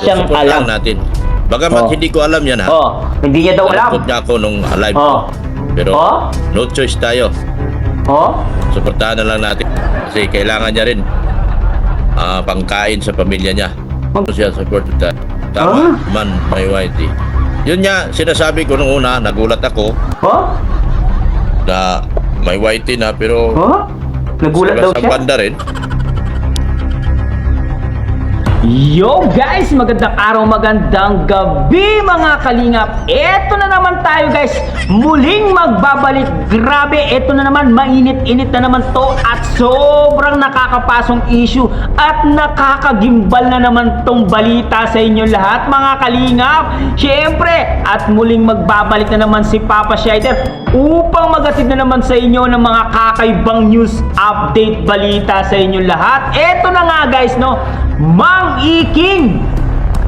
siyang alam. natin. Bagamat hindi ko alam yan, ha? Hindi niya daw alam. Nakapot niya ako nung live ko. Pero no choice tayo. Suportahan na lang natin. Kasi kailangan niya rin pangkain sa pamilya niya. Siya support that. Tama, man, may whitey. Yun nga, sinasabi ko nung una, nagulat ako. Na may whitey na, pero nagulat daw siya? sa banda rin. Yo guys, magandang araw, magandang gabi mga kalingap. Eto na naman tayo guys, muling magbabalik. Grabe, eto na naman, mainit-init na naman to at sobrang nakakapasong issue at nakakagimbal na naman tong balita sa inyo lahat mga kalingap. Syempre, at muling magbabalik na naman si Papa Shider upang magatid na naman sa inyo ng mga kakaibang news update balita sa inyo lahat. Eto na nga guys, no, Mang Iking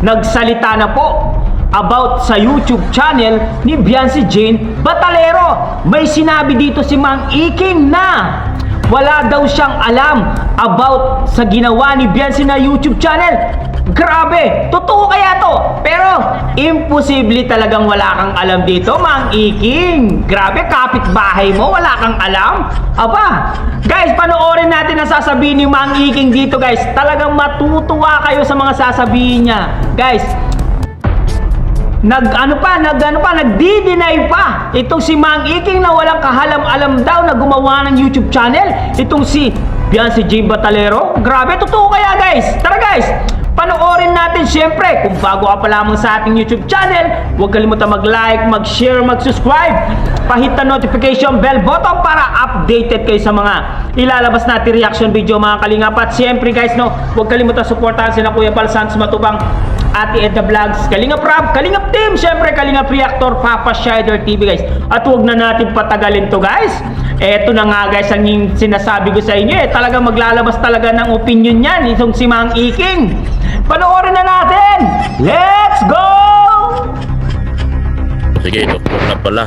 nagsalita na po about sa YouTube channel ni Biancy Jane Batalero. May sinabi dito si Mang Iking na wala daw siyang alam about sa ginawa ni Biancy na YouTube channel. Grabe, totoo kaya to? Pero imposible talagang wala kang alam dito, Mang Iking. Grabe, kapitbahay mo, wala kang alam? Aba, guys, panoorin natin ang sasabihin ni Mang Iking dito, guys. Talagang matutuwa kayo sa mga sasabihin niya. Guys, nagdi-deny pa itong si Mang Iking na walang kahalam-alam daw na gumawa ng YouTube channel. Itong si Biancy Jane Batalero. Grabe, totoo kaya guys? Tara guys, panoorin natin. Siyempre, kung bago ka pa lamang sa ating YouTube channel, huwag kalimutan mag-like, mag-share, mag-subscribe. Pahit na notification bell button para updated kayo sa mga ilalabas natin reaction video mga kalingap. At siyempre guys, no, huwag kalimutan supportahan sila Kuya Bal Santos Matubang, Ate Edna Vlogs, Kalingap Rap, Kalingap Team, siyempre Kalingap Reactor, Papa Shider TV guys. At huwag na natin patagalin to guys. Eto na nga guys ang sinasabi ko sa inyo, talagang maglalabas talaga ng opinion niyan itong si Mang Iking. Panoorin na natin. Let's go! Sige, doktor na pala.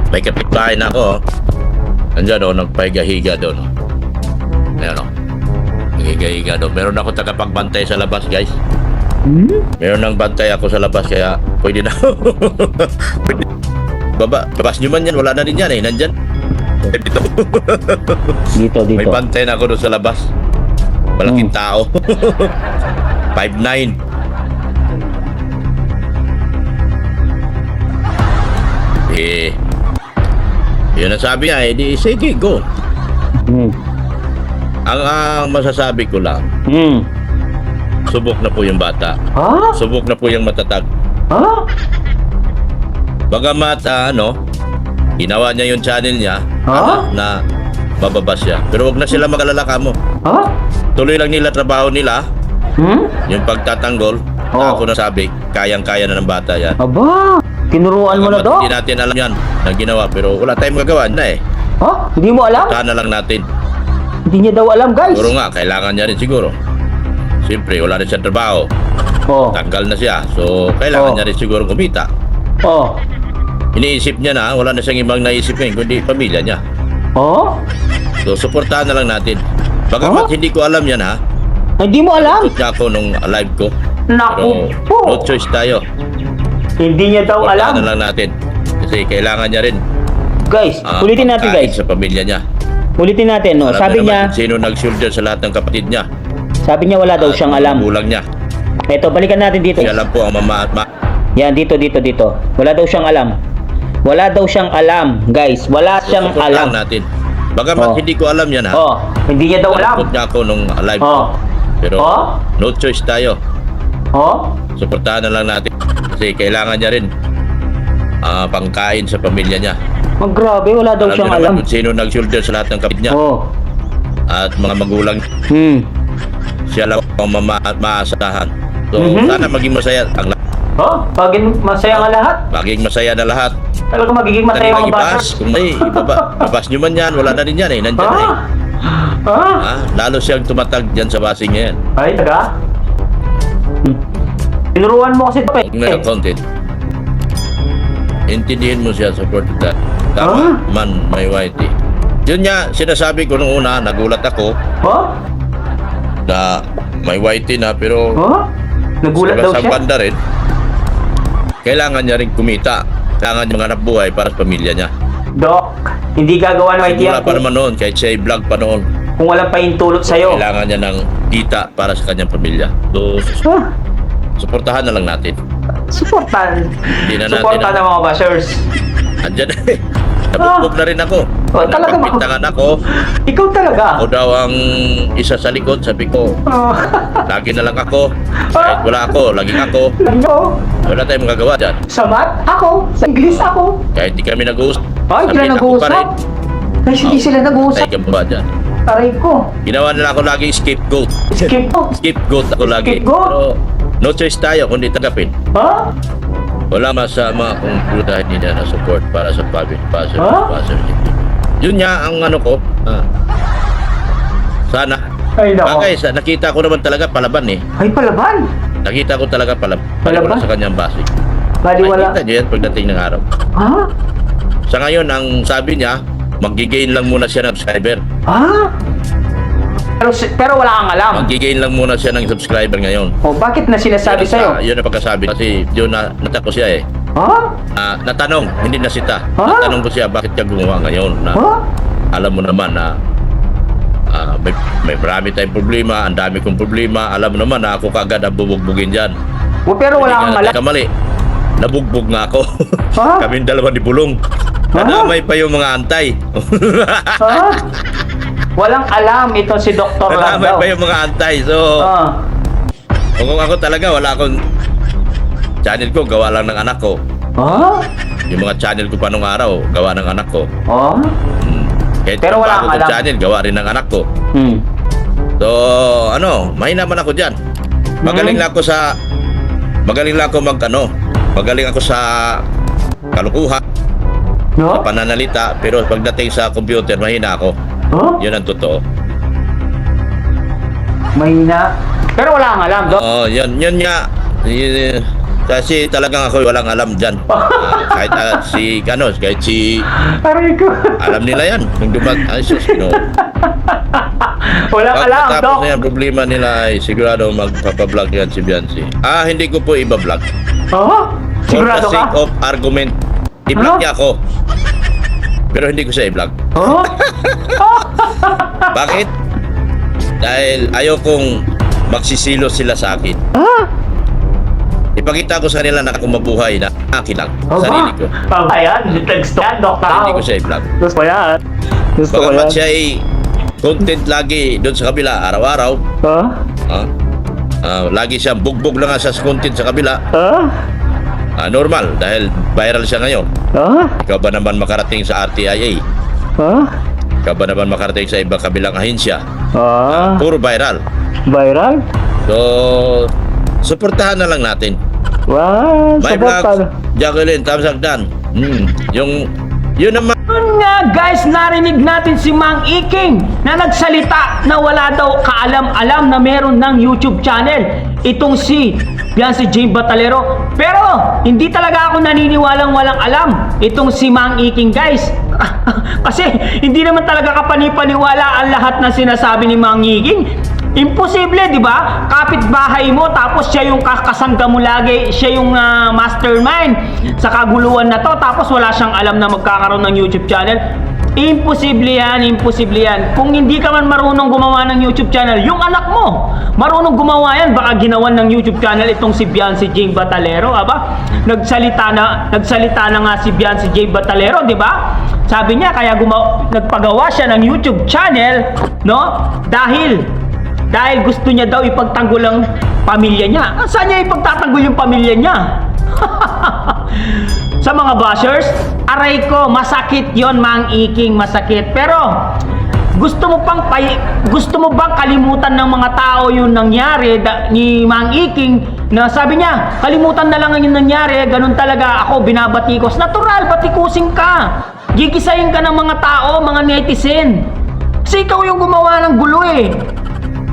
May kapitbahay na ako. Nandiyan nagpahiga-higa doon. Ayan naghiga-higa doon. Meron ako tagapagbantay sa labas guys. Meron nang bantay ako sa labas kaya pwede na. Babas nyo man yan, wala na rin yan nandyan. Dito. May bantay na ako doon sa labas. Malaking tao. 5'9". Yun ang sabi niya, di sige, go. Ang masasabi ko lang, subok na po yung bata. Subok na po yung matatag. Bagamat ginawa niya yung channel niya na bababa siya. Pero wag na sila mag-alala kamo. Tuloy lang nila trabaho nila. Yung pagtatanggol, na ako nasabi, kayang-kaya na ng bata yan. Aba, tinuruan mo na daw. Hindi natin alam yan na ginawa, pero wala tayong magagawa na Hindi mo alam? Sana lang natin. Hindi niya daw alam guys. Siguro nga, kailangan niya rin siguro. Siyempre, wala rin siyang trabaho. Tanggal na siya. So, kailangan niya rin siguro kumita. Iniisip niya na, wala na siyang ibang naisip ngayon, kundi pamilya niya. So, suportahan na lang natin. Bagamat hindi ko alam yan, ha? Hindi mo alam? Nakapot niya ako nung live ko. Naku po. No choice tayo. Hindi niya daw Suportahan alam. na lang natin. Kasi kailangan niya rin. Guys, ulitin natin pagkain guys. sa pamilya niya. Ulitin natin, no? Alam Sabi niya, sino nag-shoulder sa lahat ng kapatid niya. sabi niya wala daw siyang alam. Gulang niya. Eto, balikan natin dito. Siya lang po ang mama at Yan, dito. Wala daw siyang alam. Wala daw siyang alam, guys. Wala siyang suportahan alam. natin. Bagamat hindi ko alam yan, ha? Hindi niya daw alam. Nakapot niya ako nung live ko. Pero no choice tayo. Suportahan na lang natin. Kasi kailangan niya rin pangkain sa pamilya niya. Grabe, wala daw siyang niyo alam. naman kung sino nag-shoulder sa lahat ng kapatid niya. At mga magulang. Siya lang ang mama at maasahan. So, sana maging masaya ang lahat. Maging masaya nga lahat. Maging masaya na lahat. Talaga magiging masaya ang bata. Kung may ibabas nyo man yan, wala na rin yan nandyan lalo siyang tumatag dyan sa basing niya yan. Ay, taga? Tinuruan mo kasi Ngayon, content. Intindihin mo siya, support that. Tama, man, may whitey. Yun nga, sinasabi ko nung una, nagulat ako na may white na pero Oh? Nagulat daw sa siya? banda rin, kailangan niya rin kumita. Kailangan niya maghanap buhay para sa pamilya niya. Doc, hindi gagawa ng idea Wala pa naman noon, kahit siya vlog pa noon. kung walang pahintulot sa'yo. Kailangan niya ng kita para sa kanyang pamilya. So, Ah, suportahan na lang natin. supportan. Hindi na natin Supportan ng mga bashers. Andyan eh. Nabugbog na rin ako. Oh, talaga ba? Napagpintangan ako. Ikaw talaga. Ako daw ang isa sa likod. Sabi ko, Oh. lagi na lang ako. Kahit wala ako, laging ako. Ano? Wala tayong magagawa dyan. Sa math, ako. Sa English, ako. Kahit di kami nag-uusap. Ay, sabihin sila ako pa rin. nag-uusap. Ay, hindi sila nag-uusap. Tayo ka ba dyan? Aray ko. Ginawa nila ako lagi scapegoat. Skip mo. Scapegoat ako lagi. Scapegoat? Pero no choice tayo kundi tanggapin. Ha? Wala masama kung dahil hindi na support para sa public Huh? Yun nga ang ano ko. Sana. Ay, nako. Bagay, nakita ko naman talaga palaban eh. Ay, palaban. Nakita ko talaga palaban. Palaban? Wala sa kanyang base. Baliwala. Nakita niyo yan pagdating ng araw. Ha? Sa ngayon, ang sabi niya, mag-gain lang muna siya ng subscriber. Ha? Pero wala kang alam. Mag-gain lang muna siya ng subscriber ngayon. O, bakit na sinasabi sa'yo? Yun ang pagkasabi. Kasi yun na natako siya eh. Ha? Natanong, hindi nasita. Ha? Natanong ko siya, bakit ka gumawa ngayon? Na, Ha? alam mo naman na may marami tayong problema, ang dami kong problema. Alam mo naman na ako kagad ang bubugbugin dyan. O, pero wala kang alam. Kamali. Nabugbog nga ako. Ha? Kaming dalawa ni Bulong. Ha? Nadamay pa yung mga antay. Ha? Walang alam ito si Dr. Nadamay Landaw. pa yung mga antay. So, Ah. kung ako talaga, wala akong channel ko, gawa lang ng anak ko. Ha? Yung mga channel ko pa nung araw, gawa ng anak ko. Oh? Kahit Pero wala bago kang kong alam. channel, gawa rin ng anak ko. Hmm. So, mahina man ako dyan. Magaling lang ako sa magaling ako sa kalukuhan, No? sa pananalita, pero pagdating sa computer, mahina ako. Huh? Yun ang totoo. Mahina. Pero wala kang alam, Doc. Oo, yun nga. Kasi talagang ako walang alam dyan. Kahit si Aray ko. alam nila yan. Nung ay sus, Walang alam, Pagkatapos Doc. na yan, problema nila ay sigurado magpapablog yan si Biancy. Hindi ko po iba-vlog. Oh? Sigurado For the sake ka? of argument, i-vlog Ano? niya ako. Pero hindi ko siya i-vlog. Oh? Bakit? Dahil ayaw kong magsisilo sila sa akin. Ah? Ipakita ko sa kanila na ako mabuhay na akin lang, Oh, sarili ko. Ayan, text yan, Doc. Hindi ko siya i-vlog. Gusto ko yan. Gusto ko Bagamat yan. siya ay content lagi doon sa kabila, araw-araw. Ha? Lagi siyang bugbog lang sa content sa kabila. Ha? Normal, dahil viral siya ngayon. Ha? Ikaw ba naman makarating sa RTIA? Ha? Ikaw ba naman makarating sa ibang kabilang ahensya? Ah, Puro viral. viral? So, suportahan na lang natin. Wow, My vlogs, Jacqueline, thumbs up dan. Yun naman. Yun nga guys, narinig natin si Mang Iking na nagsalita na wala daw kaalam-alam na meron ng YouTube channel. Itong si Biancy Jane Batalero. Pero hindi talaga ako naniniwalang walang alam itong si Mang Iking guys. Kasi hindi naman talaga kapanipaniwala ang lahat ng sinasabi ni Mang Iking. Imposible, di ba? Kapitbahay mo, tapos siya yung kakasangga mo lagi, siya yung mastermind sa kaguluhan na to, tapos wala siyang alam na magkakaroon ng YouTube channel. Imposible yan, imposible yan. Kung hindi ka man marunong gumawa ng YouTube channel, yung anak mo, marunong gumawa yan, baka ginawan ng YouTube channel itong si Biancy Jane Batalero, aba? Nagsalita na nga si Biancy Jane Batalero, di ba? Sabi niya, kaya nagpagawa siya ng YouTube channel, no? Dahil gusto niya daw ipagtanggol ang pamilya niya. Saan niya ipagtatanggol yung pamilya niya? Sa mga bashers, aray ko, masakit yon Mang Iking, masakit. Pero gusto mo bang kalimutan ng mga tao yung nangyari ni Mang Iking, na sabi niya, kalimutan na lang yung nangyari, ganun talaga ako binabatikos. Natural, batikusin ka. Gigisayin ka ng mga tao, mga netizen. Kasi ikaw yung gumawa ng gulo eh.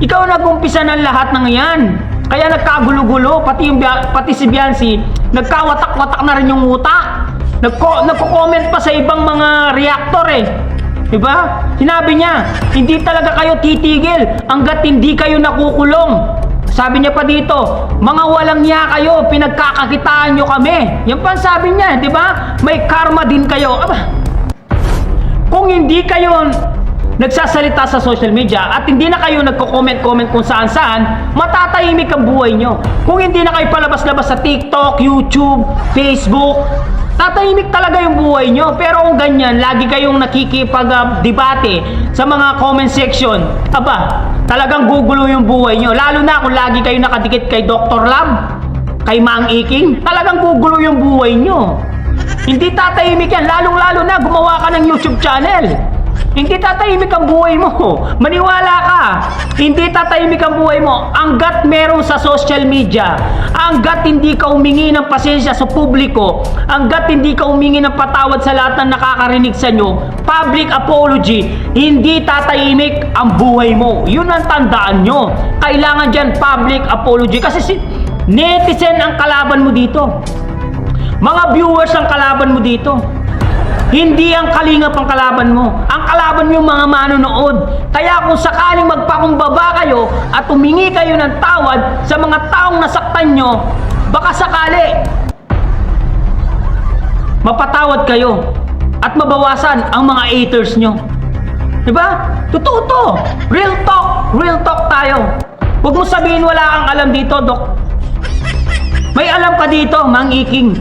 Ikaw nag-umpisa ng lahat ng yan. Kaya nagkagulo-gulo, pati si Biancy, nagkawatak-watak na rin yung utak. Nagko-comment pa sa ibang mga reactor eh. Diba? Sinabi niya, hindi talaga kayo titigil hanggat hindi kayo nakukulong. Sabi niya pa dito, mga walang niya kayo, pinagkakakitaan nyo kami. Yan pa ang sabi niya, di ba? May karma din kayo. Aba, kung hindi kayo nagsasalita sa social media at hindi na kayo nagko-comment-comment kung saan-saan, matatahimik ang buhay nyo. Kung hindi na kayo palabas-labas sa TikTok, YouTube, Facebook, tatahimik talaga yung buhay nyo. Pero kung ganyan, lagi kayong nakikipag-debate sa mga comment section, aba, talagang gugulo yung buhay nyo. Lalo na kung lagi kayo nakadikit kay Dr. Lab, kay Mang Iking, talagang gugulo yung buhay nyo. Hindi tatahimik yan, lalong-lalo na gumawa ka ng YouTube channel. Hindi tatahimik ang buhay mo. Maniwala ka. Hindi tatahimik ang buhay mo. Hanggat meron sa social media, hanggat hindi ka humingi ng pasensya sa publiko, hanggat hindi ka humingi ng patawad sa lahat ng nakakarinig sa inyo, public apology, hindi tatahimik ang buhay mo. Yun ang tandaan nyo. Kailangan dyan public apology. Kasi si netizen ang kalaban mo dito. Mga viewers ang kalaban mo dito. Hindi ang kalingap ang kalaban mo. Ang kalaban mo yung mga manonood. Kaya kung sakaling magpakumbaba kayo at humingi kayo ng tawad sa mga taong nasaktan nyo, baka sakali mapatawad kayo at mabawasan ang mga haters nyo. Diba? Totoo to. Real talk tayo. Huwag mo sabihin wala kang alam dito, Dok. May alam ka dito, Mang Iking.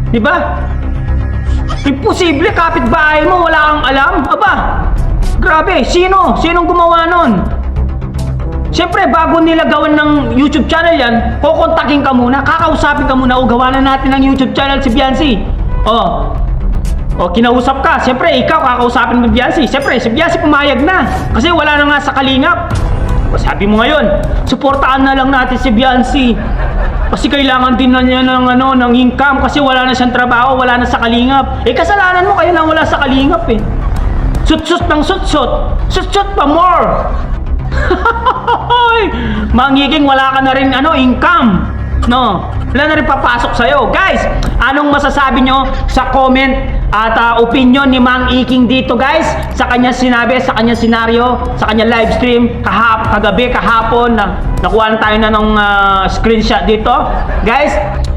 Diba? Imposible, kapitbahay mo, wala kang alam. Aba, grabe, sinong gumawa nun? Siyempre, bago nila gawan ng YouTube channel yan, kukontakin ka muna, kakausapin ka muna, o gawa na natin ng YouTube channel si Biancy. O, kinausap ka, siyempre, ikaw kakausapin mo Biancy. Siyempre, si Biancy pumayag na, kasi wala na nga sa kalingap. O, sabi mo ngayon, suportaan na lang natin si Biancy. Kasi kailangan din na niya ng income kasi wala na siyang trabaho, wala na sa kalingap. Kasalanan mo kayo na wala sa kalingap eh. Sutsut ng sutsut. Sutsut pa more. Mang Iking, wala ka na rin income. No, wala na rin papasok sa'yo. Guys, anong masasabi nyo sa comment at opinion ni Mang Iking dito, guys? Sa kanya sinabi, sa kanya senaryo, sa kanya live stream, kagabi, kahapon, nakuha tayo na ng screenshot dito. Guys,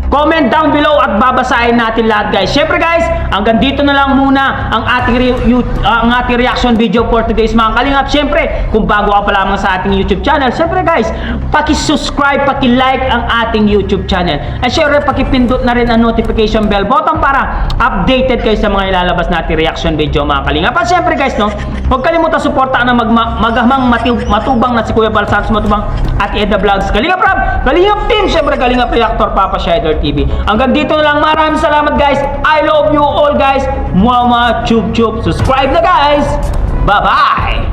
comment down below at babasahin natin lahat, guys. Syempre, guys, hanggang dito na lang muna ang ating reaction video for today's mga kalingap. Syempre, kung bago ka pa lamang sa ating YouTube channel, syempre, guys, paki-subscribe, paki-like ang ating YouTube channel. At syempre, paki-pindot na rin ang notification bell button para updated kayo sa mga ilalabas nating reaction video, mga kalingap. At syempre, guys, no, huwag kalimutan suportaan ang magamang matubang na si Kuya Bal Santos Matubang at Eda Vlogs, Kalingap Rob, Kalingap Team, syempre, Kalingap Reactor, Papa Shader TV. Hanggang dito na lang. Maraming salamat, guys. I love you all, guys. Mwah, chup chup. Subscribe na, guys. Bye-bye.